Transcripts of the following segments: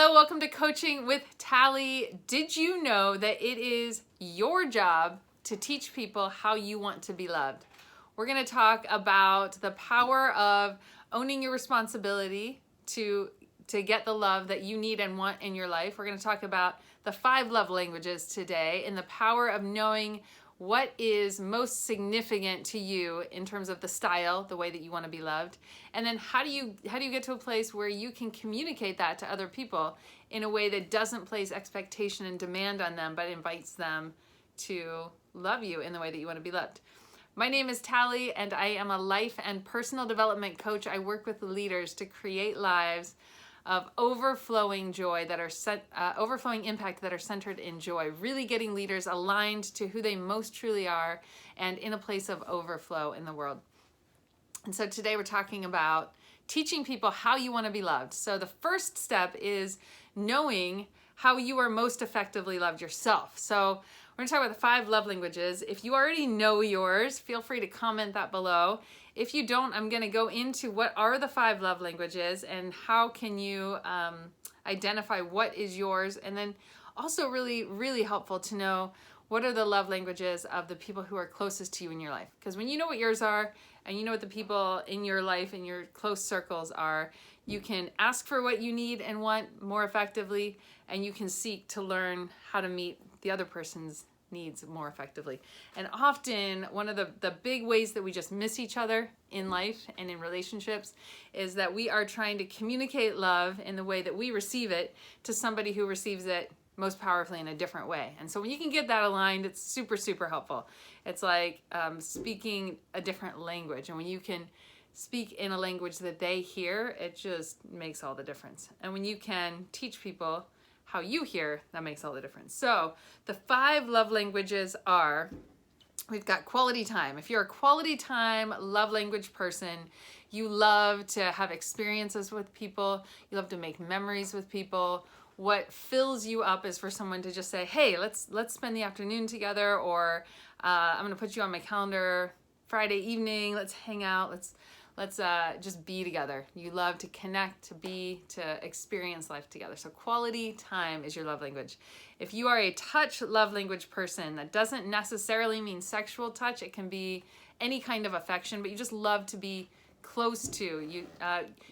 Hello, welcome to Coaching with Tally. Did you know that it is your job to teach people how you want to be loved? We're going to talk about the power of owning your responsibility to get the love that you need and want in your life. We're going to talk about the 5 love languages today and the power of knowing what is most significant to you in terms of the style, the way that you want to be loved, and then how do you get to a place where you can communicate that to other people in a way that doesn't place expectation and demand on them, but invites them to love you in the way that you want to be loved. My name is Tally, and I am a life and personal development coach. I work with leaders to create lives of overflowing joy that are overflowing impact that are centered in joy, really getting leaders aligned to who they most truly are and in a place of overflow in the world. And so today we're talking about teaching people how you want to be loved. So the first step is knowing how you are most effectively loved yourself. So we're going to talk about the 5 love languages. If you already know yours, feel free to comment that below. If you don't, I'm going to go into what are the 5 love languages and how can you identify what is yours, and then also really helpful to know what are the love languages of the people who are closest to you in your life. Because when you know what yours are and you know what the people in your life and your close circles are, you can ask for what you need and want more effectively, and you can seek to learn how to meet the other person's needs more effectively. And often one of the big ways that we just miss each other in life and in relationships is that we are trying to communicate love in the way that we receive it to somebody who receives it most powerfully in a different way. And so when you can get that aligned, it's super helpful. It's like speaking a different language. And when you can speak in a language that they hear, it just makes all the difference. And when you can teach people how you hear, that makes all the difference. So the 5 love languages are, we've got quality time. If you're a quality time love language person, you love to have experiences with people, you love to make memories with people. What fills you up is for someone to just say, hey, let's spend the afternoon together, or I'm gonna put you on my calendar Friday evening, let's hang out, let's just be together. You love to connect, to be, to experience life together. So quality time is your love language. If you are a touch love language person, that doesn't necessarily mean sexual touch. It can be any kind of affection, but you just love to be close to.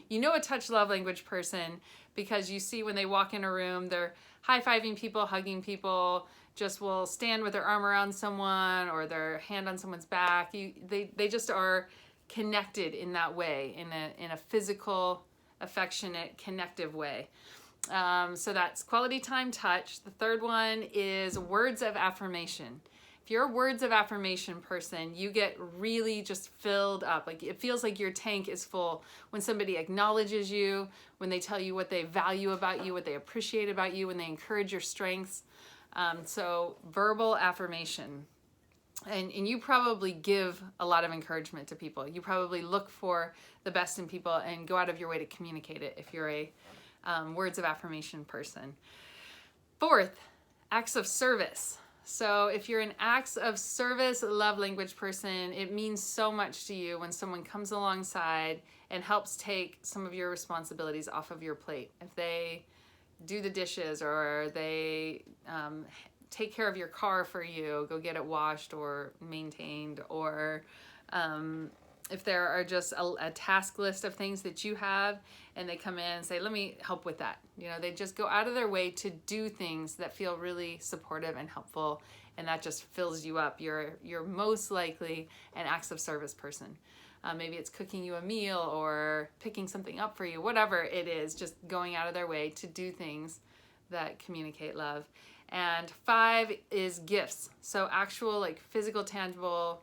You know a touch love language person because you see when they walk in a room, they're high-fiving people, hugging people, just will stand with their arm around someone or their hand on someone's back. They just are connected in that way, in a physical, affectionate, connective way. So that's quality time touch. The third one is words of affirmation. If you're a words of affirmation person, you get really just filled up. Like it feels like your tank is full when somebody acknowledges you, when they tell you what they value about you, what they appreciate about you, when they encourage your strengths. So verbal affirmation. And you probably give a lot of encouragement to people. You probably look for the best in people and go out of your way to communicate it if you're a words of affirmation person. 4th, acts of service. So if you're an acts of service love language person, it means so much to you when someone comes alongside and helps take some of your responsibilities off of your plate. If they do the dishes, or they take care of your car for you, go get it washed or maintained, or if there are just a task list of things that you have and they come in and say, let me help with that. You know, they just go out of their way to do things that feel really supportive and helpful, and that just fills you up. You're most likely an acts of service person. Maybe it's cooking you a meal or picking something up for you, whatever it is, just going out of their way to do things that communicate love. And 5 is gifts. So actual, like, physical, tangible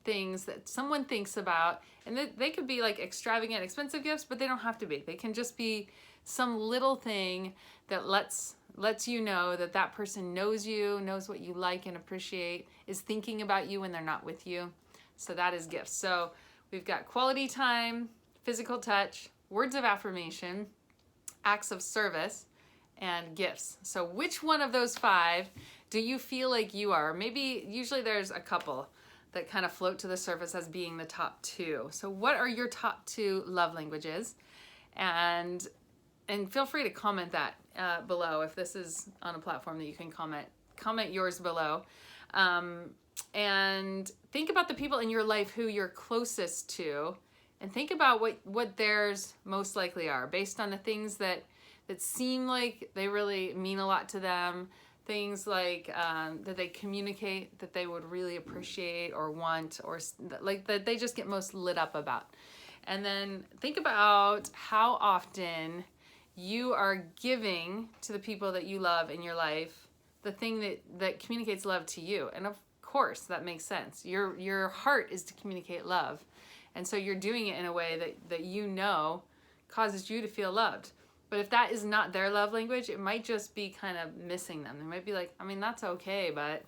things that someone thinks about, and they could be like extravagant, expensive gifts, but they don't have to be. They can just be some little thing that lets you know that that person knows you, knows what you like and appreciate, is thinking about you when they're not with you. So that is gifts. So we've got quality time, physical touch, words of affirmation, acts of service, and gifts. So which one of those 5 do you feel like you are? Maybe usually there's a couple that kind of float to the surface as being the top 2. So what are your top 2 love languages? And and feel free to comment that below if this is on a platform that you can comment yours below. And think about the people in your life who you're closest to, and think about what theirs most likely are based on the things that seem like they really mean a lot to them, things like that they communicate that they would really appreciate or want, or like that they just get most lit up about. And then think about how often you are giving to the people that you love in your life the thing that communicates love to you. And of course, that makes sense. Your heart is to communicate love. And so you're doing it in a way that you know causes you to feel loved. But if that is not their love language, it might just be kind of missing them. They might be like, I mean, that's okay, but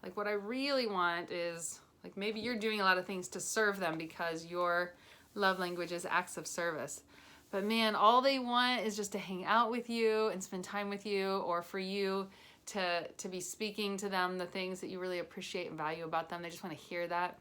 like what I really want is, like, maybe you're doing a lot of things to serve them because your love language is acts of service. But man, all they want is just to hang out with you and spend time with you, or for you to be speaking to them the things that you really appreciate and value about them. They just want to hear that.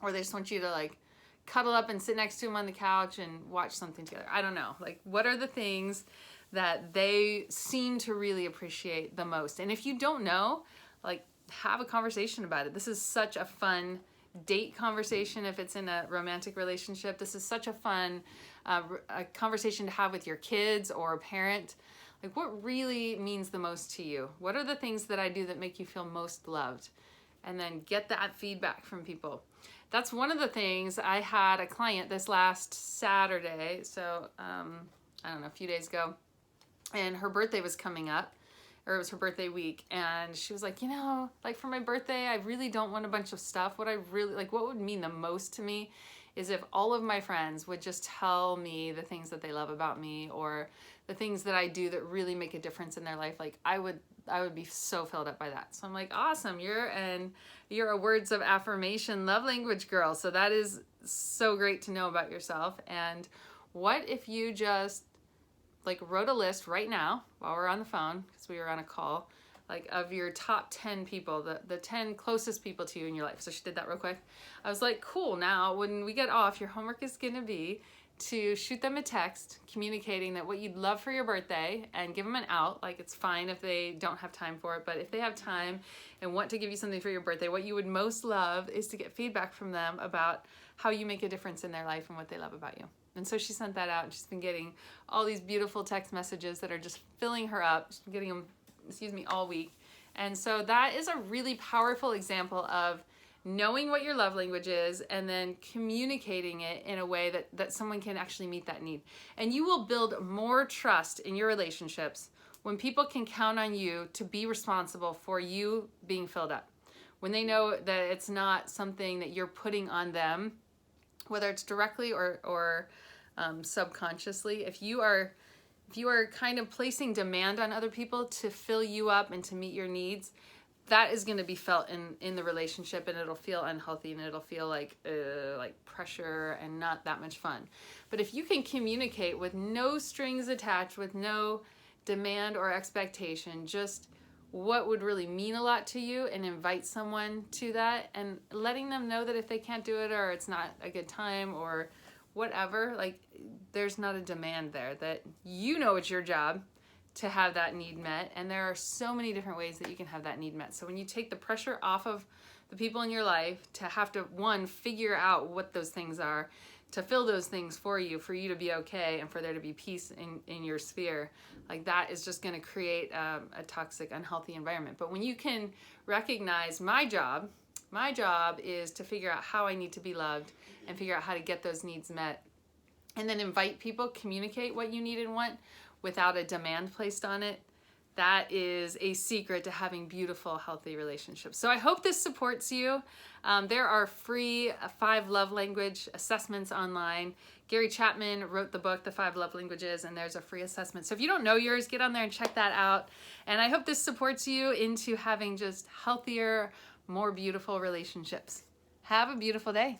Or they just want you to like cuddle up and sit next to them on the couch and watch something together. I don't know. Like, what are the things that they seem to really appreciate the most? And if you don't know, like, have a conversation about it. This is such a fun date conversation if it's in a romantic relationship. This is such a fun a conversation to have with your kids or a parent. Like, what really means the most to you? What are the things that I do that make you feel most loved? And then get that feedback from people. That's one of the things. I had a client this last Saturday, so I don't know, a few days ago, and her birthday was coming up, or it was her birthday week, and she was like, you know, like for my birthday, I really don't want a bunch of stuff. What I really, like, what would mean the most to me is if all of my friends would just tell me the things that they love about me, or the things that I do that really make a difference in their life. Like, I would be so filled up by that. So I'm like, awesome, you're a words of affirmation love language girl. So that is so great to know about yourself. And what if you just like wrote a list right now while we're on the phone, because we were on a call, like of your top 10 people, the 10 closest people to you in your life. So she did that real quick. I was like, cool, now when we get off, your homework is gonna be to shoot them a text communicating that what you'd love for your birthday, and give them an out. Like, it's fine if they don't have time for it, but if they have time and want to give you something for your birthday, what you would most love is to get feedback from them about how you make a difference in their life and what they love about you. And so she sent that out, and she's been getting all these beautiful text messages that are just filling her up. She's been getting them, all week. And so that is a really powerful example of knowing what your love language is and then communicating it in a way that someone can actually meet that need. And you will build more trust in your relationships when people can count on you to be responsible for you being filled up. When they know that it's not something that you're putting on them, whether it's directly or subconsciously. If you are kind of placing demand on other people to fill you up and to meet your needs, that is going to be felt in the relationship, and it'll feel unhealthy, and it'll feel like pressure and not that much fun. But if you can communicate with no strings attached, with no demand or expectation, just what would really mean a lot to you, and invite someone to that, and letting them know that if they can't do it, or it's not a good time, or whatever, like, there's not a demand there, that you know it's your job to have that need met. And there are so many different ways that you can have that need met. So when you take the pressure off of the people in your life to have to, one, figure out what those things are, to fill those things for you to be okay, and for there to be peace in your sphere, like, that is just going to create a toxic, unhealthy environment. But when you can recognize my job is to figure out how I need to be loved and figure out how to get those needs met, and then invite people, communicate what you need and want without a demand placed on it, that is a secret to having beautiful, healthy relationships. So I hope this supports you. There are free 5 love language assessments online. Gary Chapman wrote the book, The 5 Love Languages, and there's a free assessment. So if you don't know yours, get on there and check that out. And I hope this supports you into having just healthier, more beautiful relationships. Have a beautiful day.